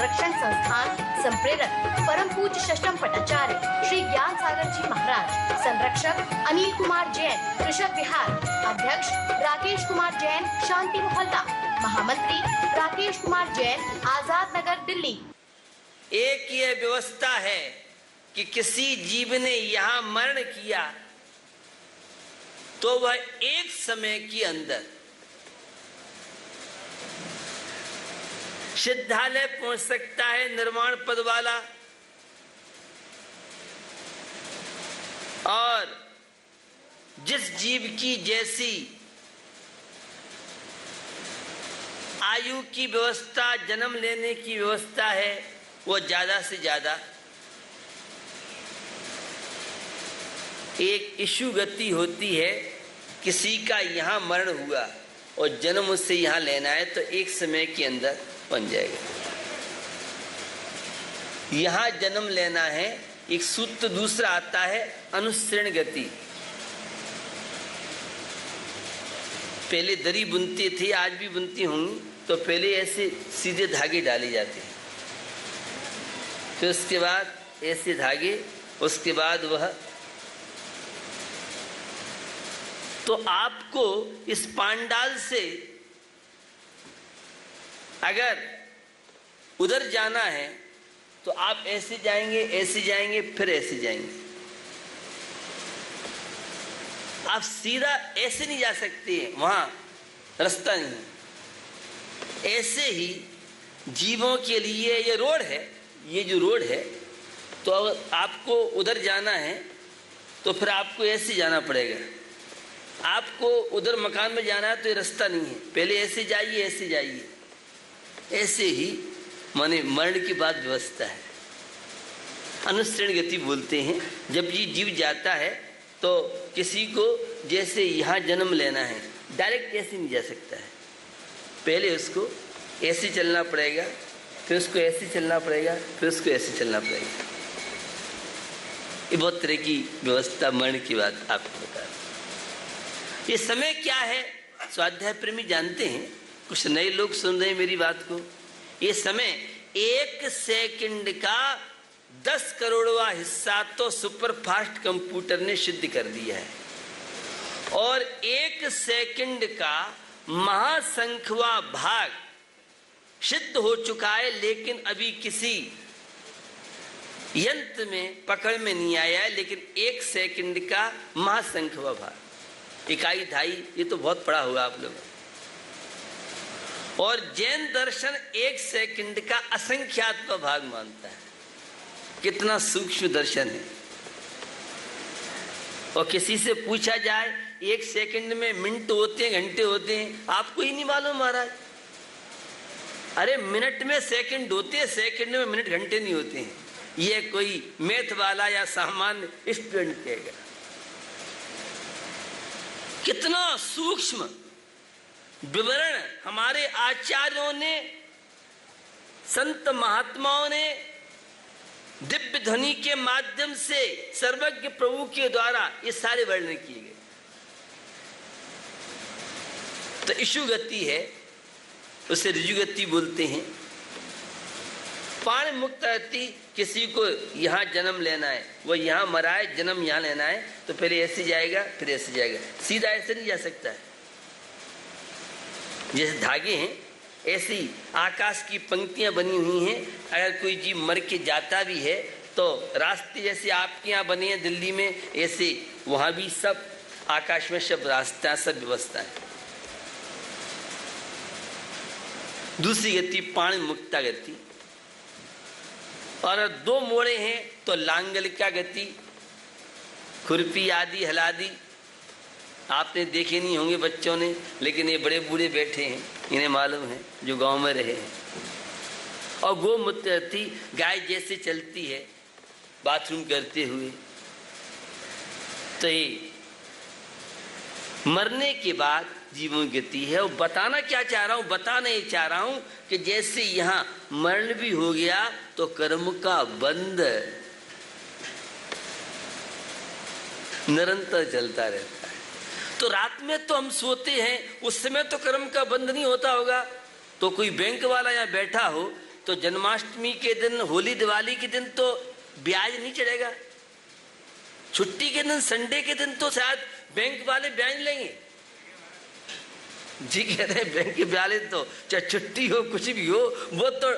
संरक्षण संस्थान संप्रेरक परम पूज्य षष्ठम पटाचार्य श्री ज्ञान सागर जी महाराज, संरक्षक अनिल कुमार जैन, कृषक विहार, अध्यक्ष राकेश कुमार जैन, शांति मोहल्ला, महामंत्री राकेश कुमार जैन, आजाद नगर, दिल्ली। एक ये व्यवस्था है कि किसी जीव ने यहाँ मरण किया तो वह एक समय के अंदर सिद्धालय पहुंच सकता है, निर्वाण पद वाला, और जिस जीव की जैसी आयु की व्यवस्था, जन्म लेने की व्यवस्था है, वो ज्यादा से ज्यादा एक इशु गति होती है। किसी का यहाँ मरण हुआ और जन्म उससे यहाँ लेना है तो एक समय के अंदर बन जाएगा। यहाँ जन्म लेना है, एक सूत्र दूसरा आता है अनुसरण गति। पहले दरी बुनती थी, आज भी बुनती होंगी, तो पहले ऐसे सीधे धागे डाले जाते हैं, फिर उसके बाद ऐसे धागे, उसके बाद वह, तो आपको इस पांडाल से अगर उधर जाना है तो आप ऐसे जाएंगे, ऐसे जाएंगे, फिर ऐसे जाएंगे। आप सीधा ऐसे नहीं जा सकते, वहां रास्ता नहीं। ऐसे ही जीवों के लिए ये रोड है, ये जो रोड है, तो अगर आपको उधर जाना है तो फिर आपको ऐसे जाना पड़ेगा। आपको उधर मकान में जाना है तो ये रास्ता नहीं है, पहले ऐसे जाइए, ऐसे जाइए। ऐसे ही माने मरण की बात व्यवस्था है, अनुसरण गति बोलते हैं। जब ये जीव जाता है तो किसी को जैसे यहाँ जन्म लेना है, डायरेक्ट ऐसे नहीं जा सकता है, पहले उसको ऐसे चलना पड़ेगा, फिर उसको ऐसे चलना पड़ेगा, फिर उसको ऐसे चलना पड़ेगा। ये बहुत तरह की व्यवस्था मरण की बात आपको बता रहा। ये समय क्या है, स्वाध्याय प्रेमी जानते हैं, कुछ नए लोग सुन रहे हैं मेरी बात को। ये समय 1 सेकंड का 10 करोड़वा हिस्सा तो सुपरफास्ट कंप्यूटर ने सिद्ध कर दिया है, और 1 सेकंड का महासंख्यवा भाग सिद्ध हो चुका है, लेकिन अभी किसी यंत्र में पकड़ में नहीं आया है। लेकिन 1 सेकंड का महासंख्यवा भाग, इकाई ढाई, ये तो बहुत पढ़ा होगा आप लोग। और जैन दर्शन 1 सेकंड का असंख्यात्मक भाग मानता है। कितना सूक्ष्म दर्शन है। और किसी से पूछा जाए 1 सेकंड में मिनट होते हैं, घंटे होते हैं, आपको ही नहीं मालूम महाराज। अरे मिनट में सेकंड होते हैं, सेकंड में मिनट घंटे नहीं होते हैं। ये कोई मैथ वाला या सामान्य स्टूडेंट कहेगा। कितना सूक्ष्म विवरण हमारे आचार्यों ने, संत महात्माओं ने दिव्य ध्वनि के माध्यम से सर्वज्ञ प्रभु के द्वारा ये सारे वर्णन किए गए। तो इशु गति है, उसे ऋजु गति बोलते हैं। पाण मुक्त गति, किसी को यहाँ जन्म लेना है, वो यहाँ मरा है, जन्म यहाँ लेना है, तो पहले ऐसे जाएगा, फिर ऐसे जाएगा, सीधा ऐसे नहीं जा सकता है। जैसे धागे हैं, ऐसी आकाश की पंक्तियां बनी हुई हैं। अगर कोई जीव मर के जाता भी है तो रास्ते जैसे आपके यहाँ बने हैं दिल्ली में, ऐसे वहां भी सब आकाश में सब रास्ता, सब व्यवस्था है। दूसरी गति पाण मुक्ता गति, और 2 मोड़े हैं तो लांगल का गति, खुरपी आदि हलादी आपने देखे नहीं होंगे बच्चों ने, लेकिन ये बड़े बूढ़े बैठे हैं, इन्हें मालूम है, जो गांव में रहे हैं। और गोमूत्र गति, गाय जैसे चलती है बाथरूम करते हुए। तो ये मरने के बाद जीवन गति है। और बताना क्या चाह रहा हूं, बताना ये चाह रहा हूं कि जैसे यहाँ मरण भी हो गया तो कर्म का बंध निरंतर चलता रहता है। तो रात में तो हम सोते हैं, उस समय तो कर्म का बंध नहीं होता होगा। तो कोई बैंक वाला यहाँ बैठा हो तो तो जन्माष्टमी के दिन, होली दिवाली के दिन तो ब्याज नहीं चढ़ेगा। छुट्टी के दिन, संडे के दिन तो शायद बैंक वाले ब्याज लेंगे। जी कह रहे हैं बैंक के ब्याज तो चाहे छुट्टी हो कुछ भी हो वो तो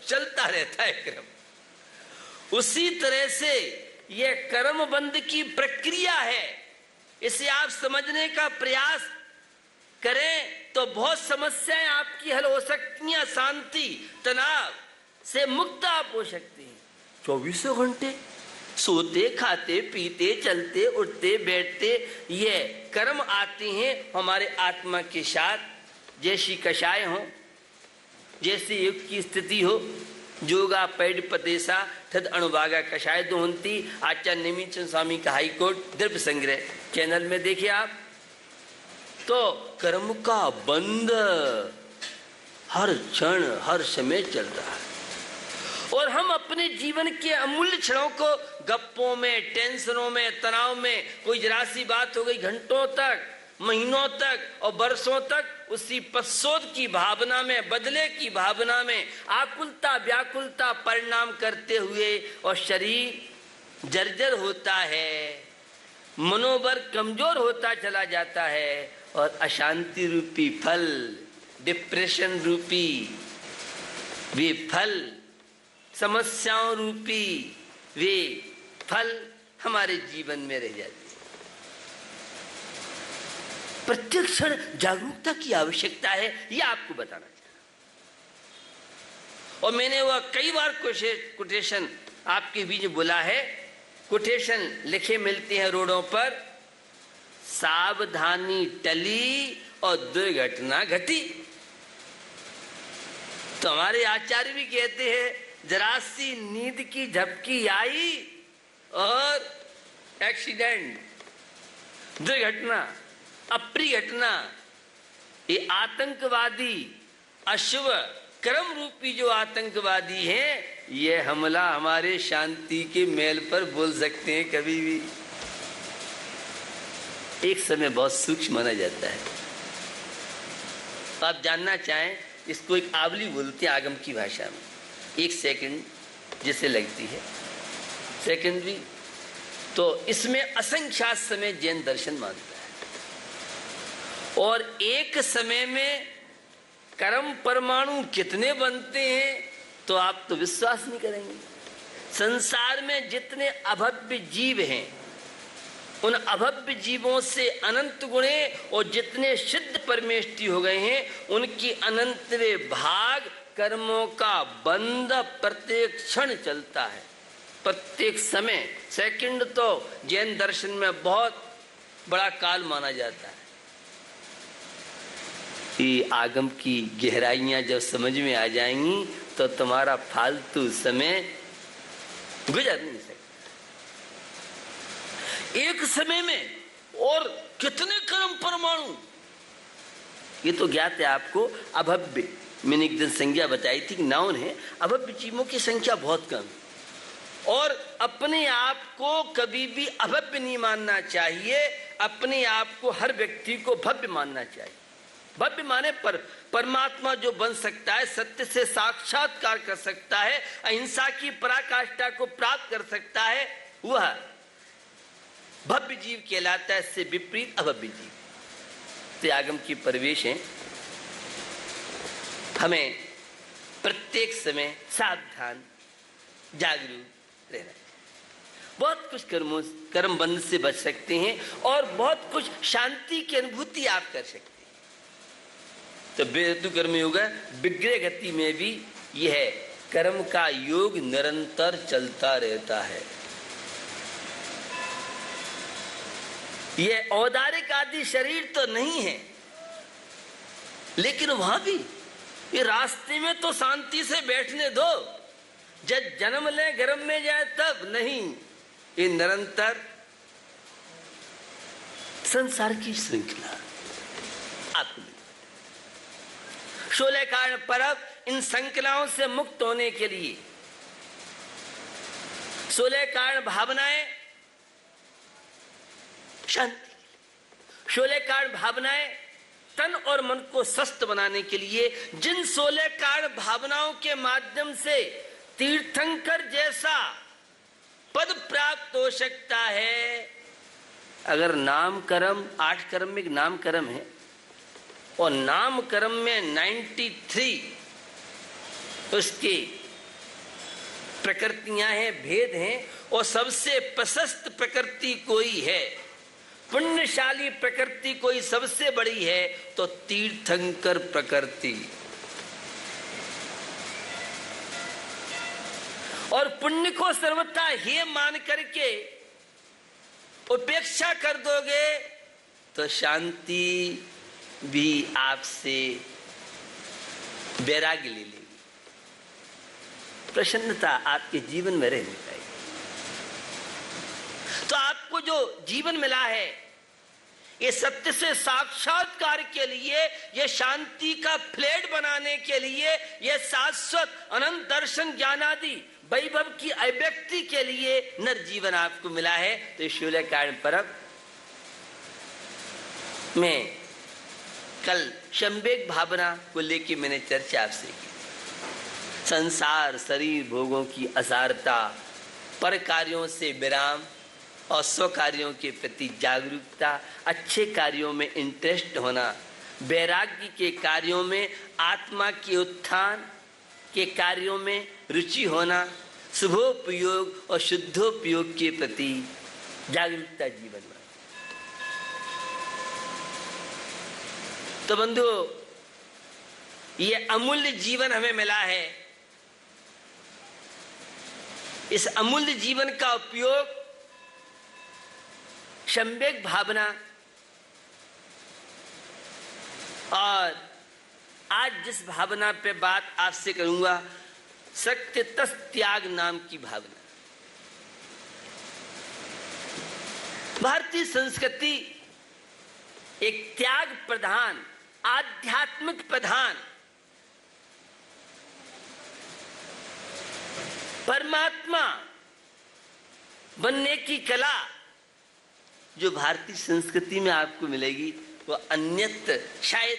चलता रहता है क्रम। उसी तरह से यह कर्म बंध की प्रक्रिया है। इसे आप समझने का प्रयास करें तो बहुत समस्याएं आपकी हल हो सकती हैं, शांति तनाव से मुक्त आप हो सकती हैं। 24 घंटे सोते खाते पीते चलते उठते बैठते ये कर्म आते हैं हमारे आत्मा के साथ। जैसी कषाय हो, जैसे युग की स्थिति हो, जोगा पैड पदेशा तद अणुभागा कषाय दोहंती। आचार्य नेमिचंद स्वामी का हाईकोर्ट द्रव्य संग्रह चैनल में देखिए आप। तो कर्म का बंध हर क्षण हर समय चल रहा है और हम अपने जीवन के अमूल्य क्षणों को गप्पों में, टेंशनों में, तनाव में, कोई जरा सी बात हो गई घंटों तक, महीनों तक और वर्षों तक उसी पश्चात की भावना में, बदले की भावना में आकुलता व्याकुलता परिणाम करते हुए और शरीर जर्जर होता है, मनोबल कमजोर होता चला जाता है और अशांति रूपी फल, डिप्रेशन रूपी वे फल, समस्याओं रूपी वे फल हमारे जीवन में रह जाते हैं। प्रत्येक क्षण जागरूकता की आवश्यकता है, यह आपको बताना चाहता। और मैंने वह कई बार कोटेशन आपके बीच बोला है। कोटेशन लिखे मिलते हैं रोडों पर, सावधानी टली और दुर्घटना घटी। तो हमारे आचार्य भी कहते हैं जरा सी नींद की झपकी आई और एक्सीडेंट, दुर्घटना, अप्रिय घटना। ये आतंकवादी अशुभ कर्म रूपी जो आतंकवादी हैं, ये हमला हमारे शांति के महल पर बोल सकते हैं कभी भी। एक समय बहुत सूक्ष्म माना जाता है। तो आप जानना चाहें, इसको एक आवली बोलते हैं आगम की भाषा में। 1 सेकंड जिसे लगती है सेकंड भी, तो इसमें असंख्यात समय जैन दर्शन मानता है। और एक समय में कर्म परमाणु कितने बनते हैं तो आप तो विश्वास नहीं करेंगे। संसार में जितने अभव्य जीव हैं, उन अभव्य जीवों से अनंत गुणे और जितने सिद्ध परमेष्टि हो गए हैं, उनकी अनंतवे भाग कर्मों का बंध प्रत्येक क्षण चलता है, प्रत्येक समय। सेकंड तो जैन दर्शन में बहुत बड़ा काल माना जाता है। ये आगम की गहराइयां जब समझ में आ जाएंगी तो तुम्हारा फालतू समय गुजर नहीं सकता। एक समय में और कितने कर्म परमाणु, ये तो ज्ञात है आपको। अभव्य, मैंने एक दिन संज्ञा बताई थी कि नाउन है, अभव्य जीवों की संख्या बहुत कम। और अपने आप को कभी भी अभव्य नहीं मानना चाहिए, अपने आप को हर व्यक्ति को भव्य मानना चाहिए। भव्य माने पर परमात्मा जो बन सकता है, सत्य से साक्षात्कार कर सकता है, अहिंसा की पराकाष्ठा को प्राप्त कर सकता है, वह भव्य जीव कहलाता है। इससे विपरीत अभव्य जीव त्यागम की परिवेश है। हमें प्रत्येक समय सावधान जागरूक रहना है। बहुत कुछ कर्म बंध से बच सकते हैं और बहुत कुछ शांति की अनुभूति आप कर सकते हैं। तो बेहेतु कर्म योग विग्रह गति में भी यह कर्म का योग निरंतर चलता रहता है। यह औदारिक आदि शरीर तो नहीं है, लेकिन वहां भी ये रास्ते में तो शांति से बैठने दो। जब जन्म ले गर्भ में जाए तब नहीं, ये निरंतर संसार की श्रृंखला आपको 16 कारण पर्व इन संकलाओं से मुक्त होने के लिए 16 कारण भावनाएं शांति, 16 कारण भावनाएं तन और मन को स्वस्थ बनाने के लिए जिन 16 कारण भावनाओं के माध्यम से तीर्थंकर जैसा पद प्राप्त हो सकता है, अगर नाम कर्म 8 कर्म में नाम कर्म है और नाम कर्म में 93 उसकी प्रकृतियां हैं, भेद हैं, और सबसे प्रशस्त प्रकृति कोई है, पुण्यशाली प्रकृति कोई सबसे बड़ी है, तो तीर्थंकर प्रकृति। और पुण्य को सर्वथा हे मान करके उपेक्षा कर दोगे तो शांति भी आपसे वैराग्य ले लेगी, प्रसन्नता आपके जीवन में रहने पाएगी। तो आपको जो जीवन मिला है ये सत्य से साक्षात्कार के लिए, ये शांति का फ्लैट बनाने के लिए, ये शाश्वत अनंत दर्शन ज्ञानादि वैभव की अभिव्यक्ति के लिए नर जीवन आपको मिला है। तो शूल्य कारण पर्व में कल संवेग भावना को लेकर मैंने चर्चा आपसे की। संसार शरीर भोगों की असारता, पर कार्यों से विराम और स्व कार्यों के प्रति जागरूकता, अच्छे कार्यों में इंटरेस्ट होना, वैराग्य के कार्यों में, आत्मा के उत्थान के कार्यों में रुचि होना, शुभोपयोग और शुद्धोपयोग के प्रति जागरूकता जीवन में। तो बंधुओं, ये अमूल्य जीवन हमें मिला है। इस अमूल्य जीवन का उपयोग संवेग भावना और आज जिस भावना पे बात आपसे करूंगा, सत्य तस् त्याग नाम की भावना। भारतीय संस्कृति एक त्याग प्रधान, आध्यात्मिक प्रधान, परमात्मा बनने की कला जो भारतीय संस्कृति में आपको मिलेगी, वो अन्यत्र शायद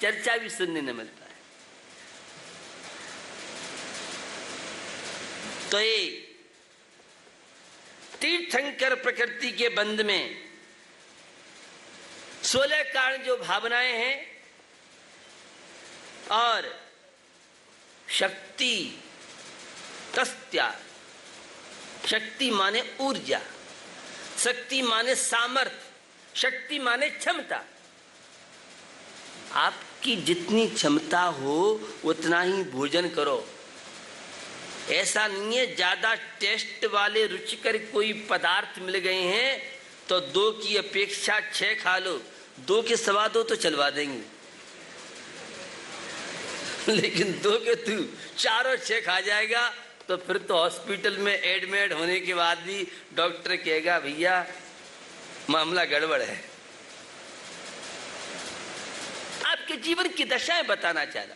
चर्चा भी सुनने न मिलता है। तो ये तीर्थंकर प्रकृति के बंध में 16 कारण जो भावनाएं हैं और शक्ति तस्त्या, शक्ति माने ऊर्जा, शक्ति माने सामर्थ्य, शक्ति माने क्षमता। आपकी जितनी क्षमता हो उतना ही भोजन करो। ऐसा नहीं है ज्यादा टेस्ट वाले रुचिकर कोई पदार्थ मिल गए हैं तो 2 की अपेक्षा 6 खा लो, 2 के सवा 2 तो चलवा देंगे, लेकिन 2 के तू 4 और 6 खा जाएगा तो फिर तो हॉस्पिटल में एडमिट होने के बाद भी डॉक्टर कहेगा भैया मामला गड़बड़ है। आपके जीवन की दशाएं बताना चाह रहा।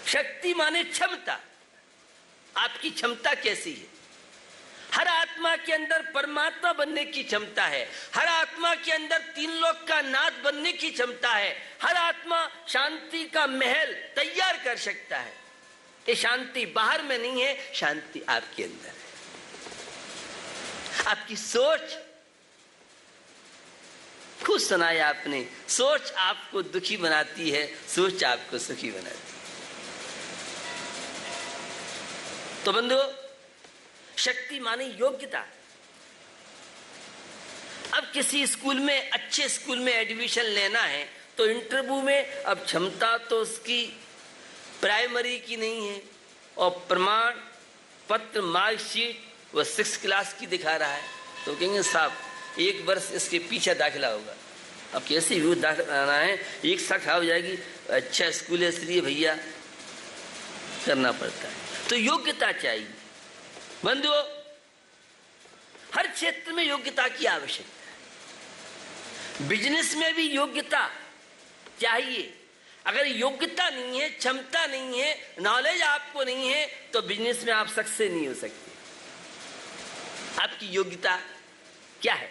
शक्ति माने क्षमता, आपकी क्षमता कैसी है। हर आत्मा के अंदर परमात्मा बनने की क्षमता है, हर आत्मा के अंदर 3 लोक का नाथ बनने की क्षमता है, हर आत्मा शांति का महल तैयार कर सकता है। ये शांति बाहर में नहीं है, शांति आपके अंदर है। आपकी सोच, खुद सुनाया आपने, सोच आपको दुखी बनाती है, सोच आपको सुखी बनाती है। तो बंधुओं, शक्ति माने योग्यता। अब किसी स्कूल में, अच्छे स्कूल में एडमिशन लेना है तो इंटरव्यू में अब क्षमता तो उसकी प्राइमरी की नहीं है और प्रमाण पत्र मार्कशीट वो 6 क्लास की दिखा रहा है, तो कहेंगे साहब 1 वर्ष इसके पीछे दाखिला होगा। अब कैसे भी दाखिला है, एक शाखा हो जाएगी, अच्छा स्कूल है इसलिए भैया करना पड़ता है। तो योग्यता चाहिए बंधुओं, हर क्षेत्र में योग्यता की आवश्यकता है। बिजनेस में भी योग्यता चाहिए। अगर योग्यता नहीं है, क्षमता नहीं है, नॉलेज आपको नहीं है तो बिजनेस में आप सक्सेस नहीं हो सकते। आपकी योग्यता क्या है?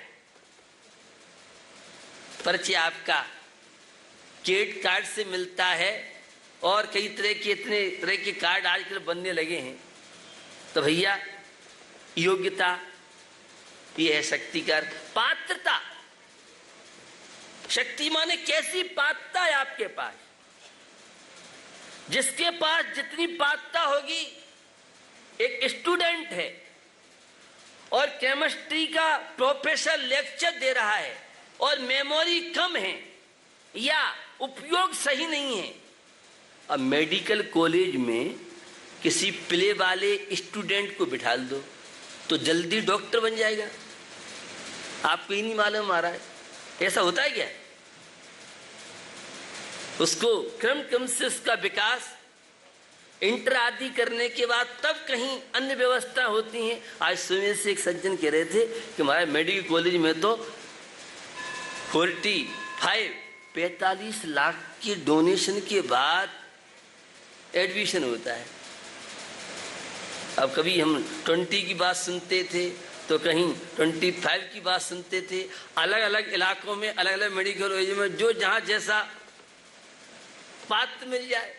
परिचय आपका क्रेडिट कार्ड से मिलता है और कई तरह के इतने तरह के कार्ड आजकल बनने लगे हैं। तो भैया योग्यता ये है शक्ति का पात्रता। शक्ति माने कैसी पात्रता है आपके पास? जिसके पास जितनी पात्रता होगी, एक स्टूडेंट है और केमिस्ट्री का प्रोफेसर लेक्चर दे रहा है और मेमोरी कम है या उपयोग सही नहीं है, अब मेडिकल कॉलेज में किसी प्ले वाले स्टूडेंट को बिठा दो तो जल्दी डॉक्टर बन जाएगा। आपको ही नहीं मालूम आ रहा है, ऐसा होता है क्या? उसको क्रम क्रम से उसका विकास इंटर आदि करने के बाद तब कहीं अन्य व्यवस्था होती है। आज सुबह से एक सज्जन कह रहे थे कि हमारे मेडिकल कॉलेज में तो 45 लाख की डोनेशन के बाद एडमिशन होता है। अब कभी हम 20 की बात सुनते थे तो कहीं 25 की बात सुनते थे। अलग अलग इलाकों में अलग अलग मेडिकल कॉलेज में जो जहां जैसा पात्र मिल जाए।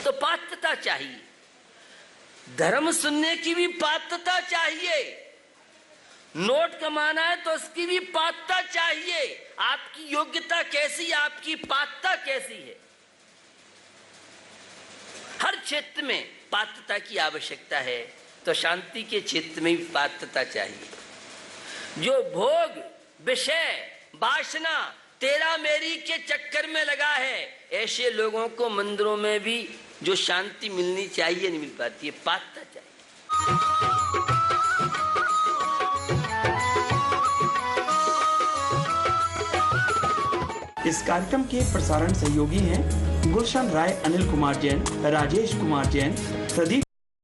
तो पात्रता चाहिए, धर्म सुनने की भी पात्रता चाहिए, नोट कमाना है तो उसकी भी पात्रता चाहिए। आपकी योग्यता कैसी, आपकी पात्रता कैसी है? हर क्षेत्र में पात्रता की आवश्यकता है, तो शांति के क्षेत्र में भी पात्रता चाहिए। जो भोग विषय वासना तेरा मेरी के चक्कर में लगा है, ऐसे लोगों को मंदिरों में भी जो शांति मिलनी चाहिए नहीं मिल पाती है। पात्रता चाहिए। इस कार्यक्रम के प्रसारण सहयोगी हैं गुलशन राय, अनिल कुमार जैन, राजेश कुमार जैन, प्रदीप